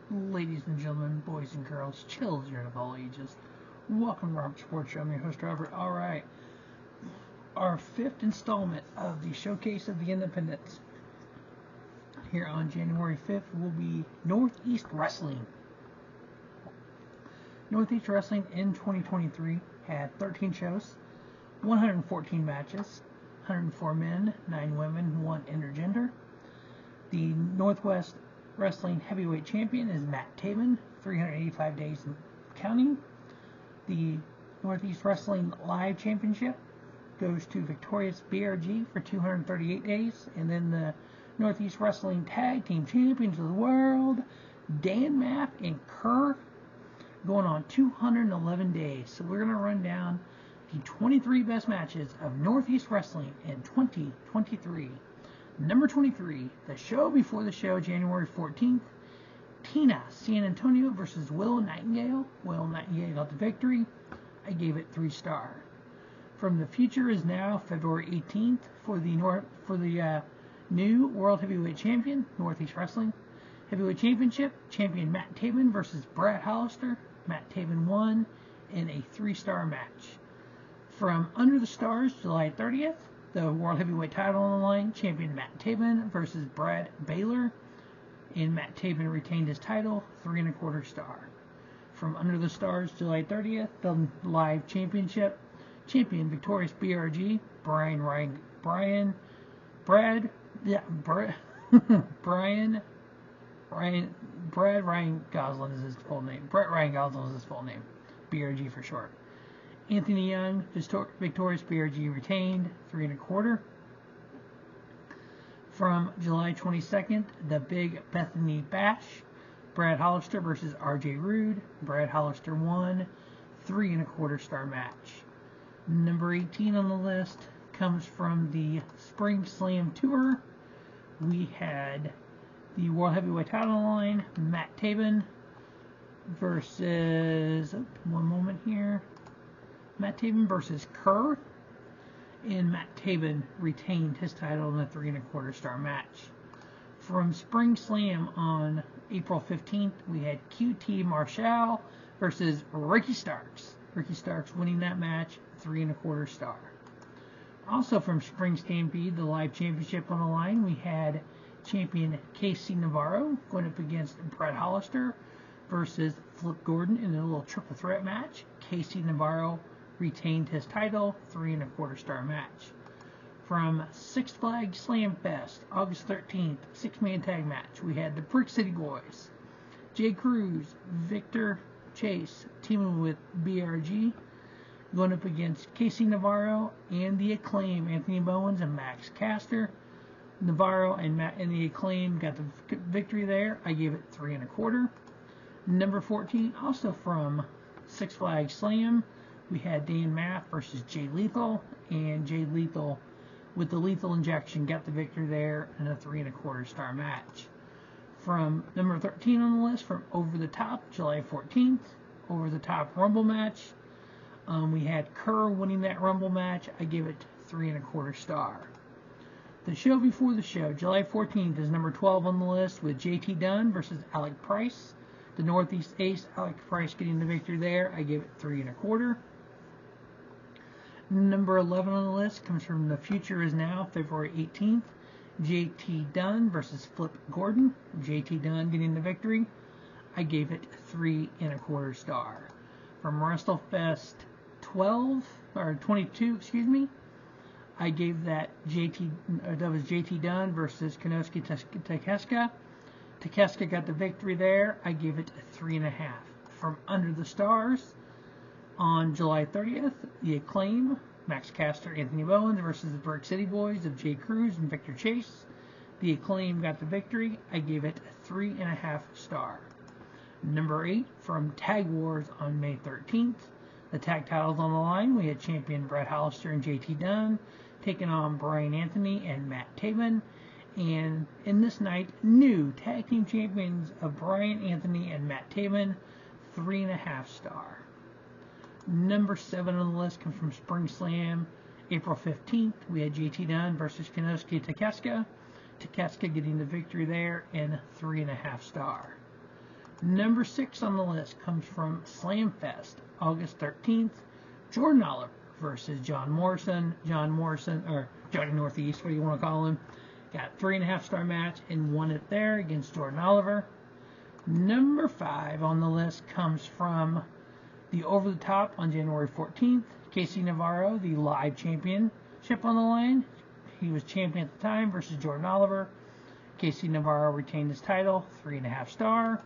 Ladies and gentlemen, boys and girls, children of all ages, welcome to Robert Sports Show. I'm your host, Robert. Alright, our fifth installment of the Showcase of the Independents here on January 5th will be Northeast Wrestling. Northeast Wrestling in 2023 had 13 shows, 114 matches, 104 men, 9 women, 1 intergender. The Northwest Wrestling Heavyweight Champion is Matt Taven, 385 days and counting. The Northeast Wrestling Live Championship goes to Victorious BRG for 238 days. And then the Northeast Wrestling Tag Team Champions of the World, Dan Maff and Kerr, going on 211 days. So we're going to run down the 23 best matches of Northeast Wrestling in 2023. Number 23, the show before the show, January 14th, Tina San Antonio versus Will Nightingale. Will Nightingale got the victory. I gave it 3-star. From the future is now February 18th for the new World Heavyweight Champion, Northeast Wrestling Heavyweight Championship. Champion Matt Taven versus Brad Hollister. Matt Taven won in a 3-star match. From Under the Stars, July 30th, the World Heavyweight title on the line, champion Matt Taven versus Brad Baylor, and Matt Taven retained his title, 3¼ star. From Under the Stars, July 30th, the Live Championship, champion Victorious BRG, Brad Ryan Goslin is his full name. Brett Ryan Goslin is his full name. BRG for short. Anthony Young, Victorious BRG retained, 3¼ From July 22nd, the Big Bethany Bash, Brad Hollister versus RJ Rude. Brad Hollister won, 3¼ star match. Number 18 on the list comes from the Spring Slam Tour. We had the World Heavyweight title on the line, Matt Taven versus, Matt Taven versus Kerr, and Matt Taven retained his title in a 3¼ star match. From Spring Slam on April 15th, we had QT Marshall versus Ricky Starks. Ricky Starks winning that match, 3¼ star. Also from Spring Stampede, the Live Championship on the line, we had champion Casey Navarro going up against Brad Hollister versus Flip Gordon in a little triple threat match. Casey Navarro retained his title, 3¼ star match. From Six Flags Slam Fest, August 13th, 6-man tag match, we had the Brick City Boys, Jay Cruz, Victor Chase, teaming with BRG, going up against Casey Navarro and the Acclaim, Anthony Bowens and Max Caster. Navarro and the Acclaim got the victory there. I gave it 3¼ Number 14, also from Six Flags Slam, we had Dan Maff versus Jay Lethal, and Jay Lethal, with the lethal injection, got the victory there in a 3¼ star match. From number 13 on the list, from Over the Top, July 14th, Over the Top Rumble match, we had Kerr winning that Rumble match. I gave it 3¼ star. The show before the show, July 14th, is number 12 on the list with JT Dunn versus Alec Price. The Northeast Ace, Alec Price, getting the victory there. I gave it 3¼ Number 11 on the list comes from The Future Is Now, February 18th. JT Dunn versus Flip Gordon. JT Dunn getting the victory. I gave it 3¼ star. From WrestleFest 22, I gave that was JT Dunn versus Konosuke Takeshita. Takeshita got the victory there. I gave it 3½. From Under the Stars, on July 30th, the Acclaim, Max Caster, Anthony Bowens versus the Brick City Boys of Jay Cruz and Victor Chase. The Acclaim got the victory. I gave it 3½ star. Number 8, from Tag Wars on May 13th, the tag titles on the line, we had champion Brad Hollister and JT Dunn taking on Brian Anthony and Matt Taven. And in this night, new tag team champions of Brian Anthony and Matt Taven, 3½ star. Number 7 on the list comes from Spring Slam, April 15th. We had JT Dunn versus Konosuke Takeshita. Takeshita getting the victory there in 3½ star. Number 6 on the list comes from Slam Fest, August 13th. Jordan Oliver versus John Morrison. John Morrison, or Johnny Northeast, what do you want to call him? Got 3.5-star match and won it there against Jordan Oliver. Number 5 on the list comes from the Over the Top on January 14th. Casey Navarro, the live championship on the line. He was champion at the time versus Jordan Oliver. Casey Navarro retained his title, 3.5-star.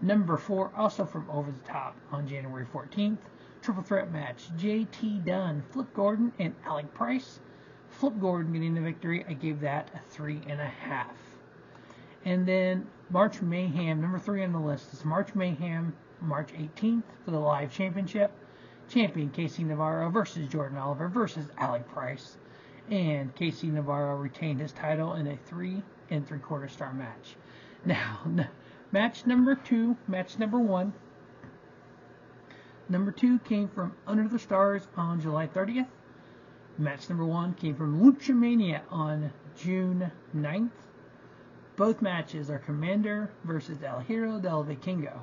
Number 4, also from Over the Top on January 14th. Triple threat match, JT Dunn, Flip Gordon, and Alec Price. Flip Gordon getting the victory. I gave that a 3.5. And then March Mayhem, number 3 on the list is March Mayhem, March 18th for the live championship. Champion Casey Navarro versus Jordan Oliver versus Alec Price. And Casey Navarro retained his title in a 3 3/4-star match. Now, match number 2, match number 1. Number 2 came from Under the Stars on July 30th. Match number 1 came from Lucha Mania on June 9th. Both matches are Commander versus El Hero del Vikingo.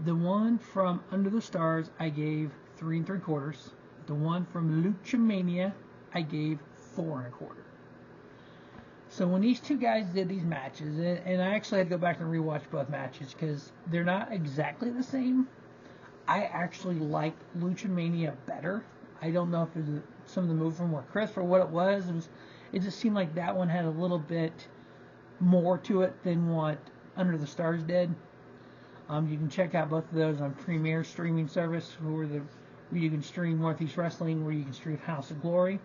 The one from Under the Stars I gave 3 3/4. The one from Lucha Mania I gave 4 1/4. So when these two guys did these matches, and I actually had to go back and rewatch both matches because they're not exactly the same. I actually liked Lucha Mania better. I don't know if it was some of the moves were crisp or what it was. It just seemed like that one had a little bit more to it than what Under the Stars did. You can check out both of those on Premier streaming service, where you can stream Northeast Wrestling, where you can stream House of Glory.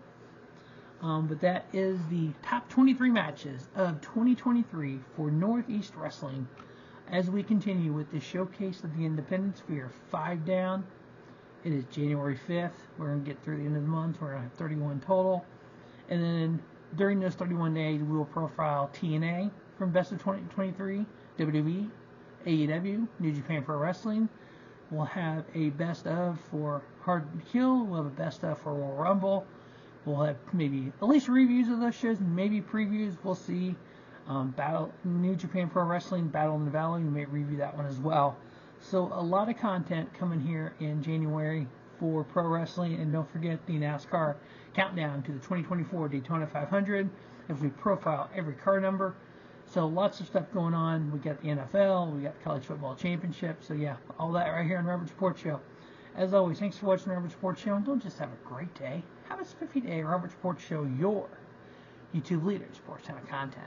But that is the top 23 matches of 2023 for Northeast Wrestling. As we continue with the showcase of the Independents, we are 5 down. It is January 5th. We're going to get through the end of the month. We're going to have 31 total. And then during those 31 days, we will profile TNA from Best of 2023, WWE, AEW, New Japan Pro Wrestling. We'll have a best of for Hard to Kill. We'll have a best of for Royal Rumble. We'll have maybe at least reviews of those shows, maybe previews. We'll see. New Japan Pro Wrestling, Battle in the Valley. We may review that one as well. So a lot of content coming here in January for pro wrestling. And don't forget the NASCAR countdown to the 2024 Daytona 500 as we profile every car number. So lots of stuff going on. We got the NFL, we got the College Football Championship. So yeah, all that right here on Robert's Sports Show. As always, thanks for watching Robert's Sports Show. And don't just have a great day. Have a spiffy day. Robert's Sports Show, your YouTube leader in sports channel content.